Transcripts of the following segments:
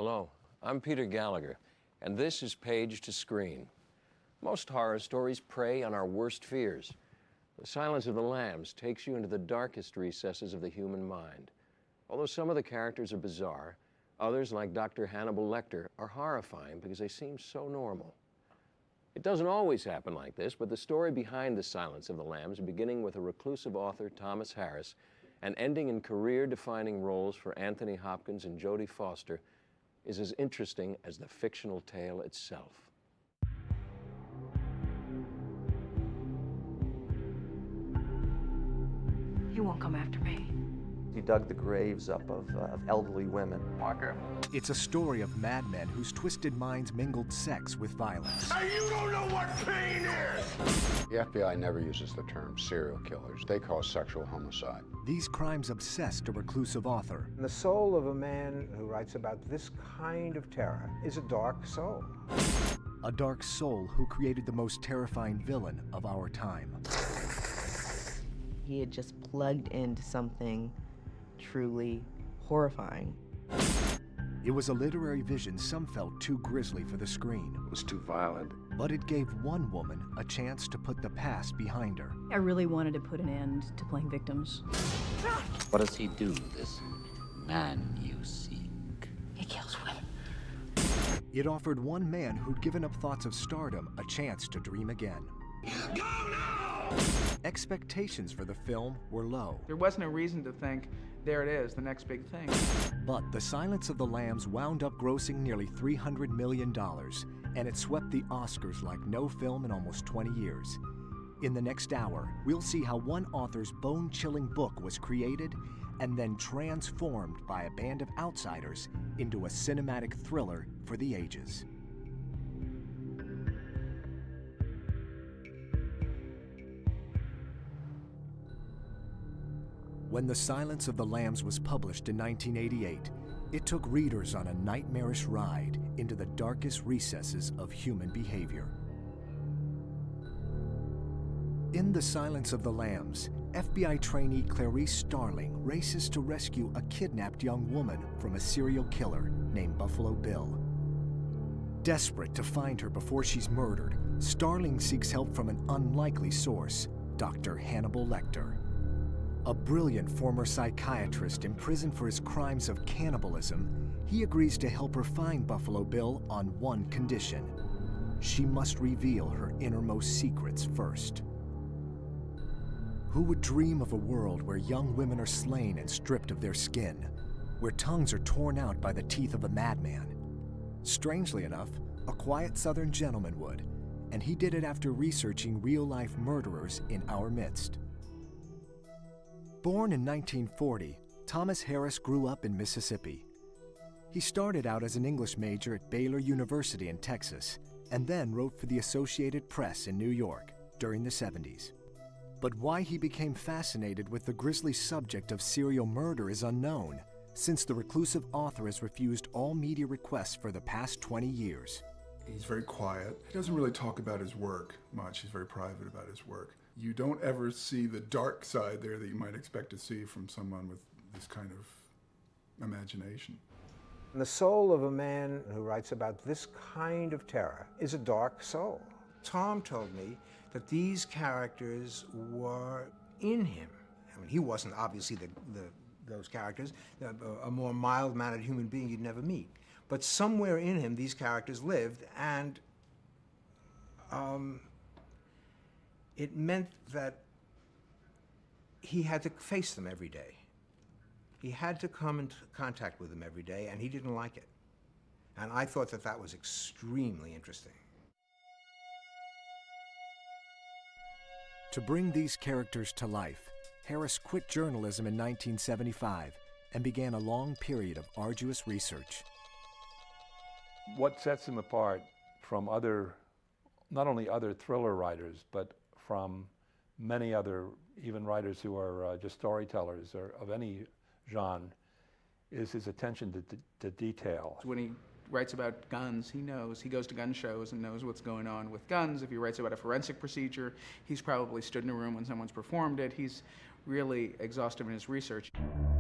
Hello, I'm Peter Gallagher, and this is Page to Screen. Most horror stories prey on our worst fears. The Silence of the Lambs takes you into the darkest recesses of the human mind. Although some of the characters are bizarre, others, like Dr. Hannibal Lecter, are horrifying because they seem so normal. It doesn't always happen like this, but the story behind The Silence of the Lambs, beginning with a reclusive author, Thomas Harris, and ending in career-defining roles for Anthony Hopkins and Jodie Foster, is as interesting as the fictional tale itself. He won't come after me. He dug the graves up of elderly women. Walker. It's a story of madmen whose twisted minds mingled sex with violence. Hey, you don't know what pain is! The FBI never uses the term serial killers. They call sexual homicide. These crimes obsessed a reclusive author. The soul of a man who writes about this kind of terror is a dark soul. A dark soul who created the most terrifying villain of our time. He had just plugged into something truly horrifying. It was a literary vision some felt too grisly for the screen. It was too violent. But it gave one woman a chance to put the past behind her. I really wanted to put an end to playing victims. What does he do, this man you seek? He kills women. It offered one man who'd given up thoughts of stardom a chance to dream again. Go now! Expectations for the film were low. There wasn't a reason to think, there it is, the next big thing. But The Silence of the Lambs wound up grossing nearly $300 million, and it swept the Oscars like no film in almost 20 years. In the next hour, we'll see how one author's bone-chilling book was created and then transformed by a band of outsiders into a cinematic thriller for the ages. When The Silence of the Lambs was published in 1988, it took readers on a nightmarish ride into the darkest recesses of human behavior. In The Silence of the Lambs, FBI trainee Clarice Starling races to rescue a kidnapped young woman from a serial killer named Buffalo Bill. Desperate to find her before she's murdered, Starling seeks help from an unlikely source, Dr. Hannibal Lecter. A brilliant former psychiatrist imprisoned for his crimes of cannibalism, he agrees to help her find Buffalo Bill on one condition. She must reveal her innermost secrets first. Who would dream of a world where young women are slain and stripped of their skin, where tongues are torn out by the teeth of a madman? Strangely enough, a quiet Southern gentleman would, and he did it after researching real-life murderers in our midst. Born in 1940, Thomas Harris grew up in Mississippi. He started out as an English major at Baylor University in Texas, and then wrote for the Associated Press in New York during the 70s. But why he became fascinated with the grisly subject of serial murder is unknown, since the reclusive author has refused all media requests for the past 20 years. He's very quiet. He doesn't really talk about his work much. He's very private about his work. You don't ever see the dark side there that you might expect to see from someone with this kind of imagination. The soul of a man who writes about this kind of terror is a dark soul. Tom told me that these characters were in him. I mean, he wasn't obviously those characters, a more mild-mannered human being you'd never meet. But somewhere in him, these characters lived, and it meant that he had to face them every day. He had to come into contact with them every day, and he didn't like it. And I thought that that was extremely interesting. To bring these characters to life, Harris quit journalism in 1975 and began a long period of arduous research. What sets him apart from other, not only other thriller writers, but from many other, even writers who are just storytellers or of any genre, is his attention to detail. When he writes about guns, he knows. He goes to gun shows and knows what's going on with guns. If he writes about a forensic procedure, he's probably stood in a room when someone's performed it. He's really exhaustive in his research.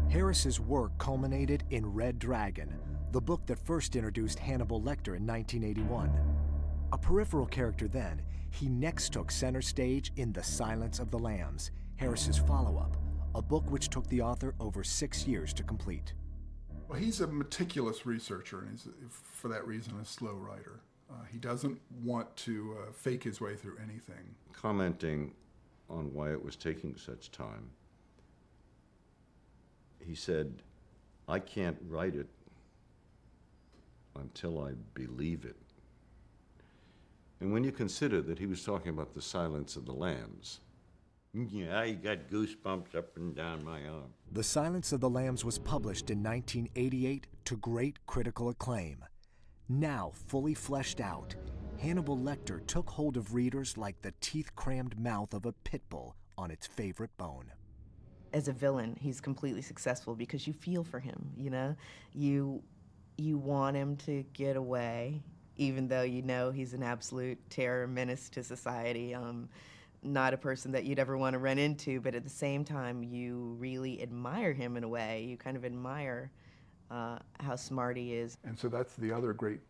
Harris's work culminated in Red Dragon, the book that first introduced Hannibal Lecter in 1981. A peripheral character then, he next took center stage in The Silence of the Lambs, Harris's follow-up, a book which took the author over 6 years to complete. Well, he's a meticulous researcher, and he's, for that reason, a slow writer. He doesn't want to fake his way through anything. Commenting on why it was taking such time, he said, "I can't write it until I believe it." And when you consider that he was talking about The Silence of the Lambs, yeah, I got goosebumps up and down my arm. The Silence of the Lambs was published in 1988 to great critical acclaim. Now fully fleshed out, Hannibal Lecter took hold of readers like the teeth-crammed mouth of a pit bull on its favorite bone. As a villain, he's completely successful because you feel for him, you know? You want him to get away, even though you know he's an absolute terror menace to society. Not a person that you'd ever want to run into, but at the same time, you really admire him in a way. You kind of admire how smart he is. And so that's the other great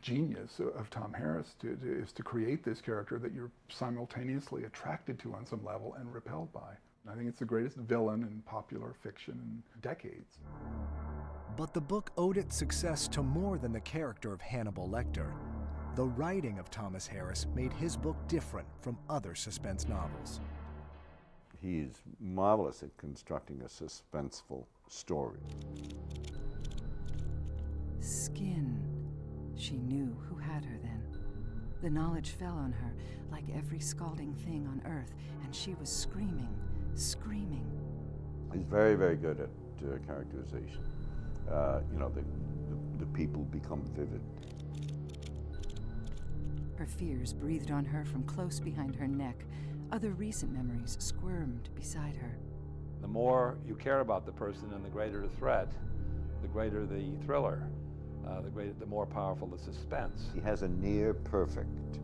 genius of Tom Harris, is to create this character that you're simultaneously attracted to on some level and repelled by. I think it's the greatest villain in popular fiction in decades. But the book owed its success to more than the character of Hannibal Lecter. The writing of Thomas Harris made his book different from other suspense novels. He's marvelous at constructing a suspenseful story. Skin. She knew who had her then. The knowledge fell on her like every scalding thing on earth, and she was screaming, screaming. He's very, very good at characterization. The people become vivid. Her fears breathed on her from close behind her neck. Other recent memories squirmed beside her. The more you care about the person and the greater the threat, the greater the thriller, the more powerful the suspense. He has a near perfect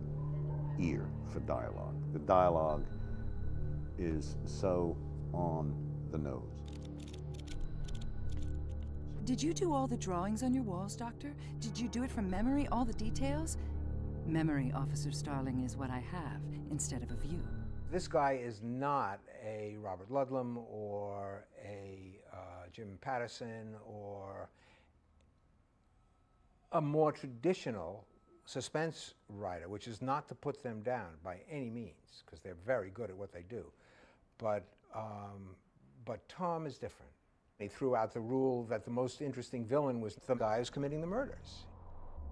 ear for dialogue. The dialogue is so on the nose. Did you do all the drawings on your walls, Doctor? Did you do it from memory, all the details? Memory, Officer Starling, is what I have instead of a view. This guy is not a Robert Ludlum or a Jim Patterson or a more traditional suspense writer, which is not to put them down by any means, because they're very good at what they do. But Tom is different. He threw out the rule that the most interesting villain was the guy who's committing the murders.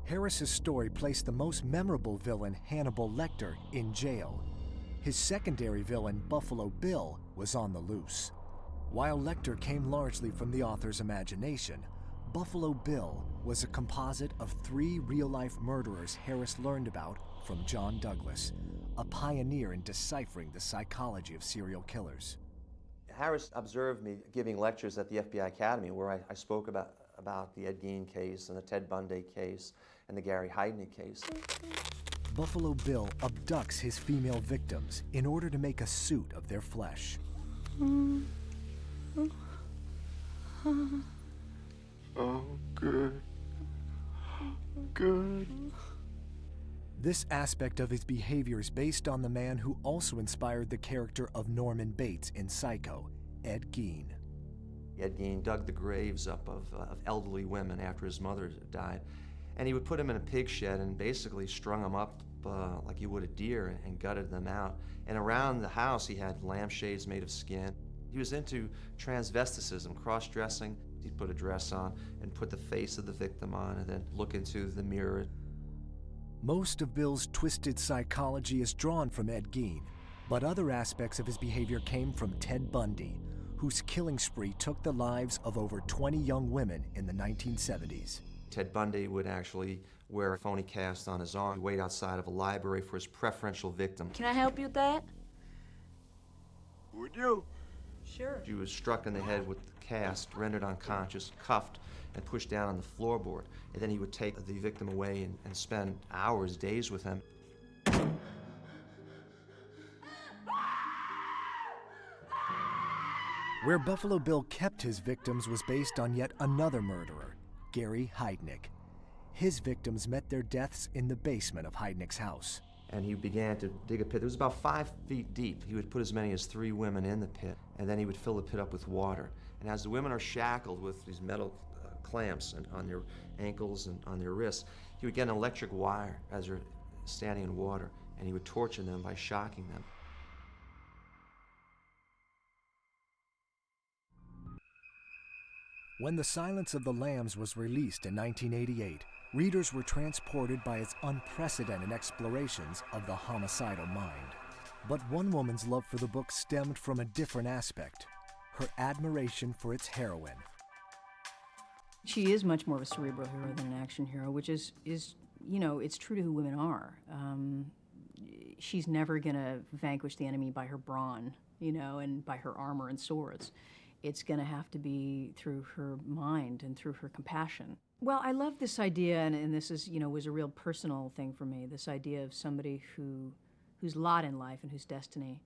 Harris's story placed the most memorable villain, Hannibal Lecter, in jail. His secondary villain, Buffalo Bill, was on the loose. While Lecter came largely from the author's imagination, Buffalo Bill was a composite of 3 real-life murderers Harris learned about from John Douglas, a pioneer in deciphering the psychology of serial killers. Harris observed me giving lectures at the FBI Academy where I spoke about the Ed Gein case and the Ted Bundy case and the Gary Heidney case. Buffalo Bill abducts his female victims in order to make a suit of their flesh. Oh, good. Good. This aspect of his behavior is based on the man who also inspired the character of Norman Bates in Psycho, Ed Gein. Ed Gein dug the graves up of elderly women after his mother died, and he would put them in a pig shed and basically strung them up like you would a deer and gutted them out. And around the house he had lampshades made of skin. He was into transvesticism, cross-dressing. He'd put a dress on and put the face of the victim on and then look into the mirror. Most of Bill's twisted psychology is drawn from Ed Gein, but other aspects of his behavior came from Ted Bundy, whose killing spree took the lives of over 20 young women in the 1970s. Ted Bundy would actually wear a phony cast on his arm, wait outside of a library for his preferential victim. Can I help you with that? Would you? Sure. She was struck in the head with the cast, rendered unconscious, cuffed, and pushed down on the floorboard. And then he would take the victim away and spend hours, days with him. Where Buffalo Bill kept his victims was based on yet another murderer, Gary Heidnik. His victims met their deaths in the basement of Heidnik's house. And he began to dig a pit. It was about 5 feet deep. He would put as many as 3 women in the pit, and then he would fill the pit up with water. And as the women are shackled with these metal clamps on their ankles and on their wrists, he would get an electric wire as they're standing in water, and he would torture them by shocking them. When The Silence of the Lambs was released in 1988, readers were transported by its unprecedented explorations of the homicidal mind. But one woman's love for the book stemmed from a different aspect, her admiration for its heroine. She is much more of a cerebral hero than an action hero, which is you know, it's true to who women are. She's never gonna vanquish the enemy by her brawn, you know, and by her armor and swords. It's gonna have to be through her mind and through her compassion. Well, I love this idea, and this is, you know, was a real personal thing for me, this idea of somebody whose lot in life and whose destiny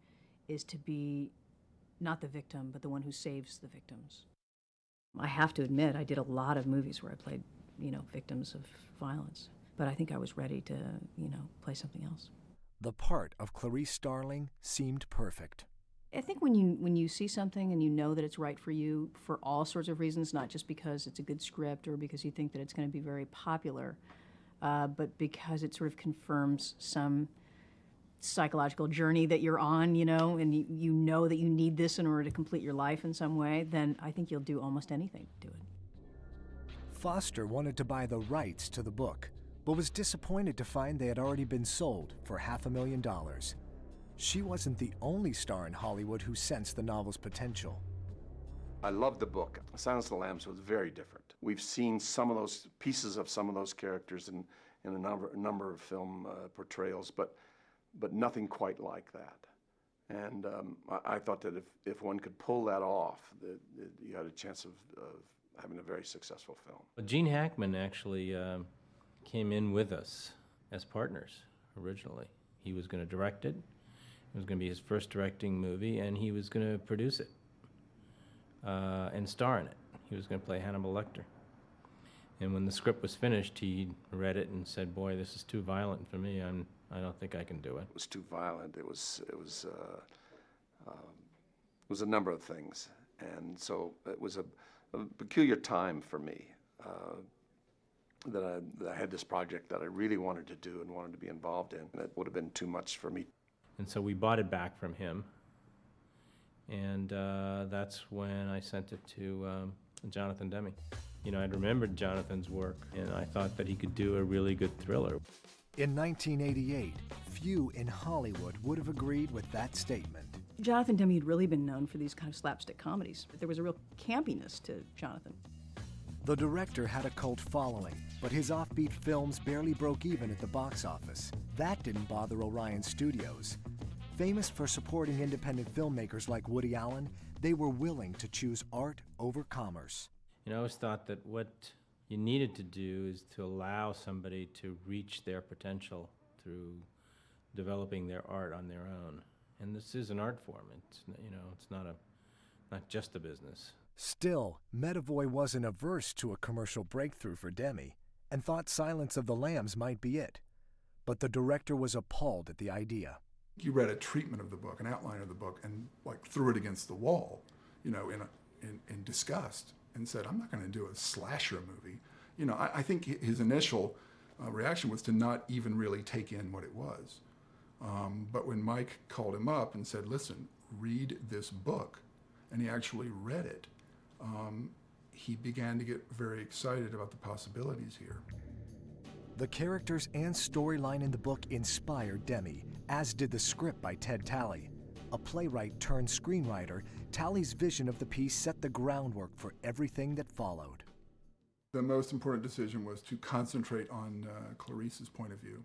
is to be not the victim, but the one who saves the victims. I have to admit, I did a lot of movies where I played, you know, victims of violence, but I think I was ready to, you know, play something else. The part of Clarice Starling seemed perfect. I think when you see something and you know that it's right for you for all sorts of reasons, not just because it's a good script or because you think that it's going to be very popular, but because it sort of confirms some psychological journey that you're on, you know, and you know that you need this in order to complete your life in some way, then I think you'll do almost anything to do it. Foster wanted to buy the rights to the book, but was disappointed to find they had already been sold for $500,000. She wasn't the only star in Hollywood who sensed the novel's potential. I loved the book. Silence of the Lambs was very different. We've seen some of those pieces of some of those characters in a number of film portrayals, but nothing quite like that. And I thought that if one could pull that off, that you had a chance of having a very successful film. Gene Hackman actually came in with us as partners originally. He was going to direct it. It was going to be his first directing movie, and he was going to produce it and star in it. He was going to play Hannibal Lecter. And when the script was finished, he read it and said, "Boy, this is too violent for me. I don't think I can do it." It was too violent. It was a number of things, and so it was a peculiar time for me that I had this project that I really wanted to do and wanted to be involved in. And it would have been too much for me. And so we bought it back from him, and that's when I sent it to Jonathan Demme. You know, I'd remembered Jonathan's work, and I thought that he could do a really good thriller. In 1988, few in Hollywood would have agreed with that statement. Jonathan Demme had really been known for these kind of slapstick comedies. There was a real campiness to Jonathan. The director had a cult following, but his offbeat films barely broke even at the box office. That didn't bother Orion Studios. Famous for supporting independent filmmakers like Woody Allen, they were willing to choose art over commerce. You know, I always thought that what you needed to do is to allow somebody to reach their potential through developing their art on their own. And this is an art form. It's, you know, it's not just a business. Still, Medavoy wasn't averse to a commercial breakthrough for Demme and thought Silence of the Lambs might be it. But the director was appalled at the idea. You read a treatment of the book, an outline of the book, and like threw it against the wall, you know, in disgust, and said, "I'm not going to do a slasher movie." You know, I think his initial reaction was to not even really take in what it was. But when Mike called him up and said, "Listen, read this book," and he actually read it, he began to get very excited about the possibilities here. The characters and storyline in the book inspired Demme, as did the script by Ted Talley. A playwright turned screenwriter, Talley's vision of the piece set the groundwork for everything that followed. The most important decision was to concentrate on Clarice's point of view,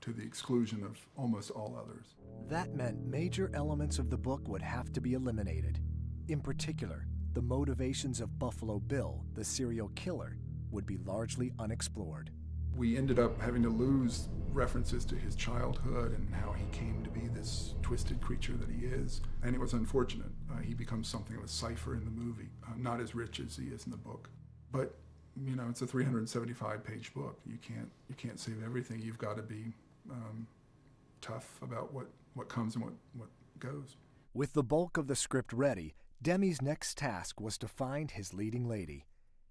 to the exclusion of almost all others. That meant major elements of the book would have to be eliminated. In particular, the motivations of Buffalo Bill, the serial killer, would be largely unexplored. We ended up having to lose references to his childhood and how he came to be this twisted creature that he is. And it was unfortunate. He becomes something of a cipher in the movie, not as rich as he is in the book. But, you know, it's a 375-page book. You can't save everything. You've got to be tough about what comes and what goes. With the bulk of the script ready, Demi's next task was to find his leading lady.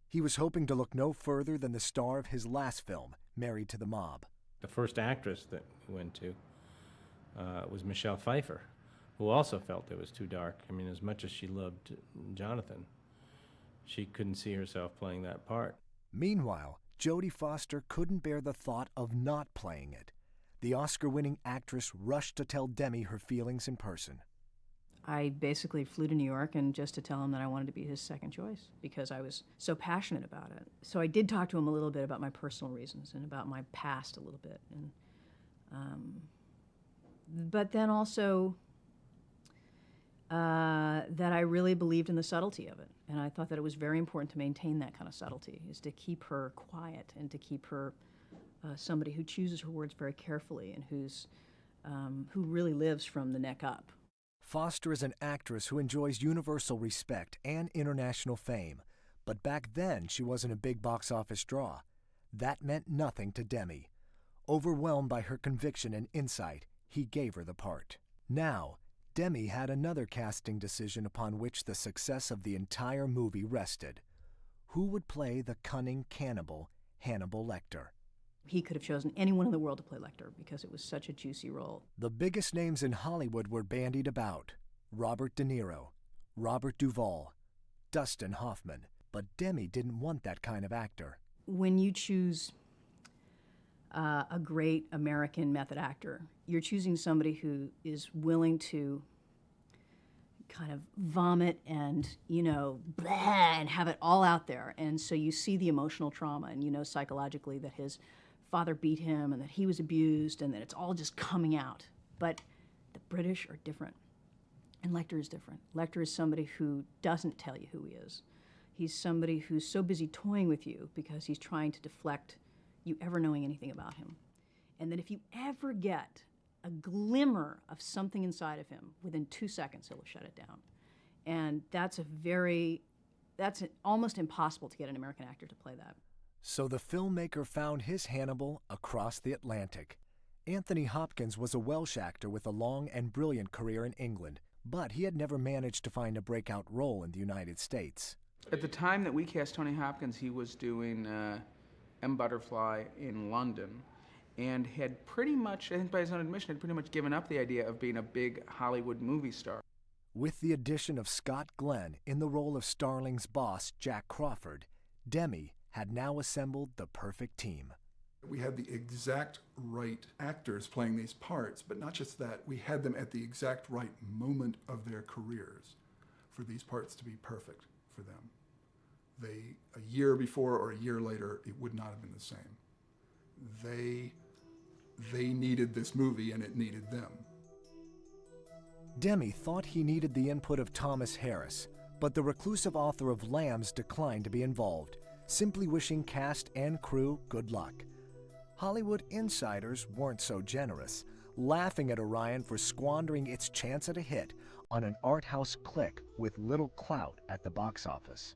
He was hoping to look no further than the star of his last film, Married to the Mob. The first actress that we went to was Michelle Pfeiffer, who also felt it was too dark. I mean, as much as she loved Jonathan, she couldn't see herself playing that part. Meanwhile, Jodie Foster couldn't bear the thought of not playing it. The Oscar-winning actress rushed to tell Demi her feelings in person. I basically flew to New York and just to tell him that I wanted to be his second choice because I was so passionate about it. So I did talk to him a little bit about my personal reasons and about my past a little bit. And, but then also that I really believed in the subtlety of it. And I thought that it was very important to maintain that kind of subtlety, is to keep her quiet and to keep her somebody who chooses her words very carefully and who really lives from the neck up. Foster is an actress who enjoys universal respect and international fame, but back then she wasn't a big box office draw. That meant nothing to Demi. Overwhelmed by her conviction and insight, he gave her the part. Now, Demi had another casting decision upon which the success of the entire movie rested. Who would play the cunning cannibal, Hannibal Lecter? He could have chosen anyone in the world to play Lecter because it was such a juicy role. The biggest names in Hollywood were bandied about. Robert De Niro, Robert Duvall, Dustin Hoffman. But Demi didn't want that kind of actor. When you choose a great American method actor, you're choosing somebody who is willing to kind of vomit and, you know, blah, and have it all out there. And so you see the emotional trauma and you know psychologically that his father beat him and that he was abused and that it's all just coming out. But the British are different. And Lecter is different. Lecter is somebody who doesn't tell you who he is. He's somebody who's so busy toying with you because he's trying to deflect you ever knowing anything about him. And that if you ever get a glimmer of something inside of him, within 2 seconds he'll shut it down. And that's almost impossible to get an American actor to play that. So the filmmaker found his Hannibal across the Atlantic. Anthony Hopkins was a Welsh actor with a long and brilliant career in England, but he had never managed to find a breakout role in the United States. At the time that we cast Tony Hopkins, he was doing M. Butterfly in London and had pretty much, I think by his own admission, had pretty much given up the idea of being a big Hollywood movie star. With the addition of Scott Glenn in the role of Starling's boss, Jack Crawford, Demi had now assembled the perfect team. We had the exact right actors playing these parts, but not just that, we had them at the exact right moment of their careers for these parts to be perfect for them. A year before or a year later, it would not have been the same. They needed this movie and it needed them. Demi thought he needed the input of Thomas Harris, but the reclusive author of Lambs declined to be involved, simply wishing cast and crew good luck. Hollywood insiders weren't so generous, laughing at Orion for squandering its chance at a hit on an art house clique with little clout at the box office.